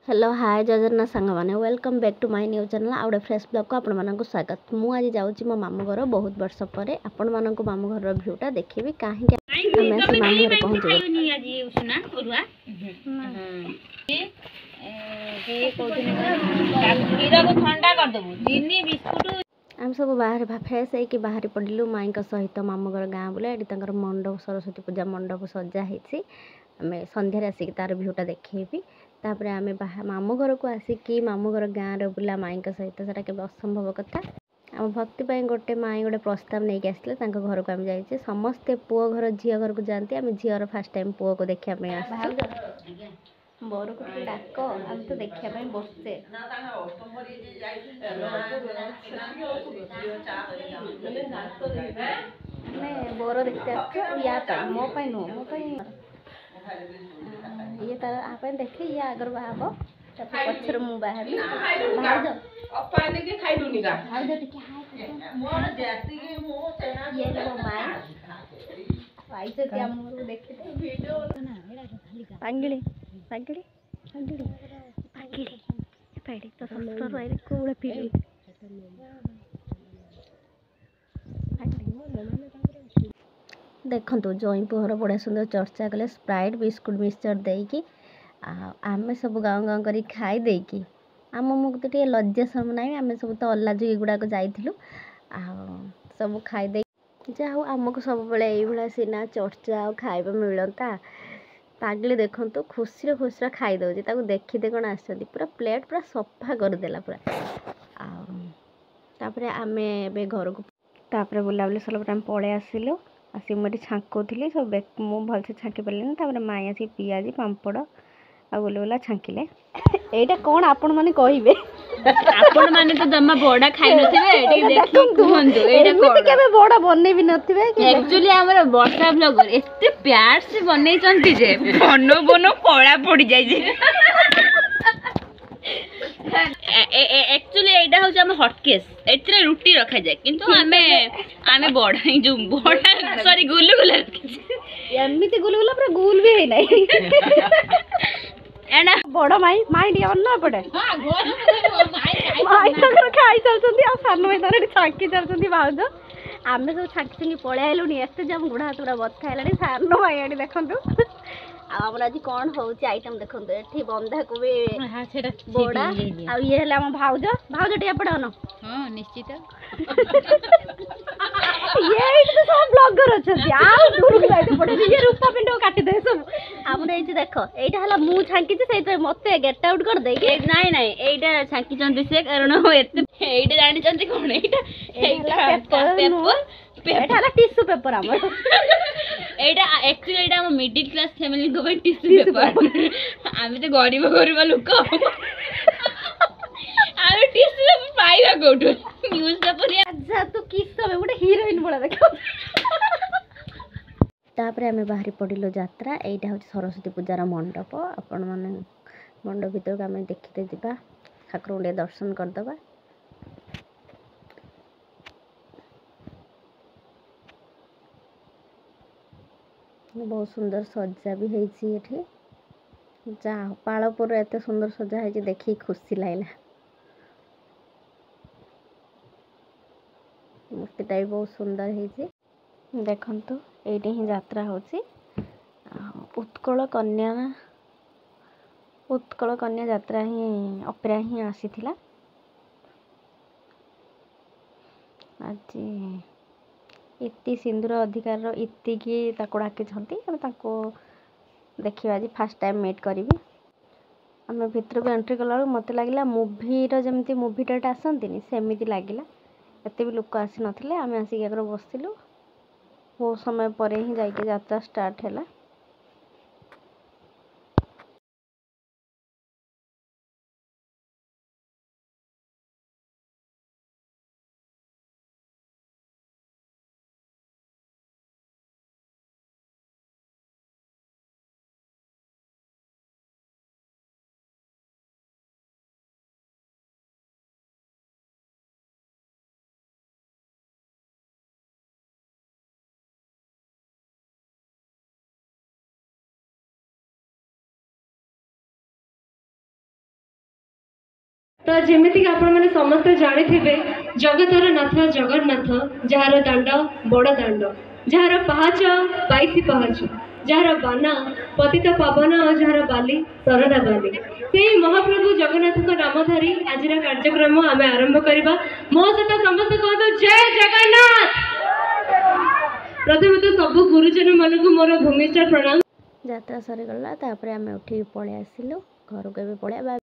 Hello hi जय जगन्नाथ सांग मैंने welcome back to my new channel आउे फ्रेश ब्लॉग को आपण स्वागत। मुझे जाऊँगी मो मामू घर बहुत वर्ष पर आपण मानक मामू घर भ्यूटा देखी कहीं मामू घर पहुँच आम सब बाहर फ्रेश होकर बाहर पड़लु माई सहित मामू घर गाँ बोले ये मंडप सरस्वती पूजा मंडप सजाही आम सन्धार आसिक तार भ्यूटा देखेबी तापर आम मामू घर को आसिकी मामू घर गाँव बुला माई सहित से असंभव कथा आम भक्ति गोटे माई गोटे प्रस्ताव नहीं आसते घर को आम जाइए समस्ते पुओ घर झील घर को जाती आम झीर फास्ट टाइम पुओ को देखापी बर को डाक आम तो देखापी बसचे बोर देखते या मो नुह मो ये तार आप देखे ये आगर बाहब पचर मु बाहर पांगिड़ी पांगिड़ी पांगिड़ी पांगिड़ी पाड़ी तो सस्तर कौड़ा पीड़ी देखु जई पुहर बढ़िया सुंदर चर्चा कले स्प्राइट बिस्कुट मिक्सचर देकी आम सब गाँव गाँव कर खाई देकी आम मुझे तो लज्जा शरम ना आम सब तो अल्लाज गुड़ाक जाइलु सब खाईदे जाऊ आमको सब ये सीना चर्चा खाइबा मिलता पागली देखु खुशी खुशी खाईदे देखते कौन आस पूरा प्लेट पूरा सफा करदेला पूरा आपर आम ए घर को तापर बुलाबुली सरला आम पलि आसिलु आसी मुझे छाँकुली सब मु भलसे छाँकी पारे माई आसी पियाजी पापड़ आ बुला छाँकिले यहाँ कौन आपण मैंने कहे आपण माने तो जम्मा बड़ा खाई नथिबे बड़ा बने भी नथिबे एक्चुअली हमर वर्षा ब्लॉगर एते प्यार से बनै चंती जे बनो बनो कळा पड़ी जाय जे एक्चुअली एटा हो हम हॉटकेस एतरे रुटी रखा जाए किंतु आमे बड़ा जो बड़ा सॉरी गुलगुला एमती गुलगुला पूरा गुल भी है नहीं एना बड़ माई माई दिया ना पड़े माई तक खाई चलछंती आ सान भाई तारे छाकी चलछंती भाउज आमे सब छाकी छाकी पळे आइलुनी एते जम गुडा हाथ पूरा बथा हेलानी सान भाई आडी देखंतु आमर आज कौन होची आइटम देखंतु एठी बंधा को भी बोड़ा आ ये हला हम भाउज भाउज टिया पड़ानो हां निश्चित ये तो सब ब्लॉगर अछंती आ दूर को जाइते पड़े ये रूपा पिंड को काटी दे सब हमर एठी देखो एटा हला मु छांकी छे सेते मते गेट आउट कर दे के नहीं नहीं एटा छांकी चंती से कारण एते एटा जानि चंती कोन एटा पेपर एटा हला टिश्यू पेपर हमर एटा एक्चुअली एटा हम मिडिल क्लास फैमिली को टिश्यू पेपर आमी तो गरीब लोक आरो टिश्यू पेपर पाइबा कोठो न्यूज पेपर अच्छा तू किस समय गोटे हीरोइन बड़ा देखो तापर आम बाहरी पड़िलु यात्रा यहाँ हूँ सरस्वती पूजार मंडप आपण मैंने मंडप भर आम देखते जा ठाकुर को दर्शन करदे बहुत सुंदर सजा भी है जा पालपुर एत सुंदर सजा है देखी खुशी लगला मूर्तिटा भी बहुत सुंदर है देखंतु एठी ही यात्रा होची उत्कल कन्या यात्रा ही अपेरा ही आसीथिला आज इति सिंदूर अधिकार इति की ताको डाकी छंती ताको देखिबा आज फर्स्ट टाइम मीट करिवि आम भितर को एंट्री कला मत लगिला मूवी जमती मूवीटा आसंती सेमिति लगिला एते भी लोक आसी नथिले आम आसिक आगर बसिलु बहुत समय पर ही जाके यात्रा स्टार्ट है। तो जमीती आपण मैंने समस्ते जानी जगतर नाथ जगन्नाथ जार दांड बड़ दांड जार पहाच 22 पहाच जार बाना पतित पावन और जार बाली सरदा बाली से महाप्रभु जगन्नाथ नाम धरी आज कार्यक्रम आम आरंभ करवा। मो सहित समस्त कहतु जय जगन्नाथ। प्रथम तो सब गुरुजन मान को मोर भूमिष्ठ प्रणाम। ଯାତ୍ରା ସରିଗଲା ତାପରେ ଆମେ ଉଠିକି ପଳେଇ ଆସିଲୁ ଘରକୁ ଏବେ ପଳେଇବା।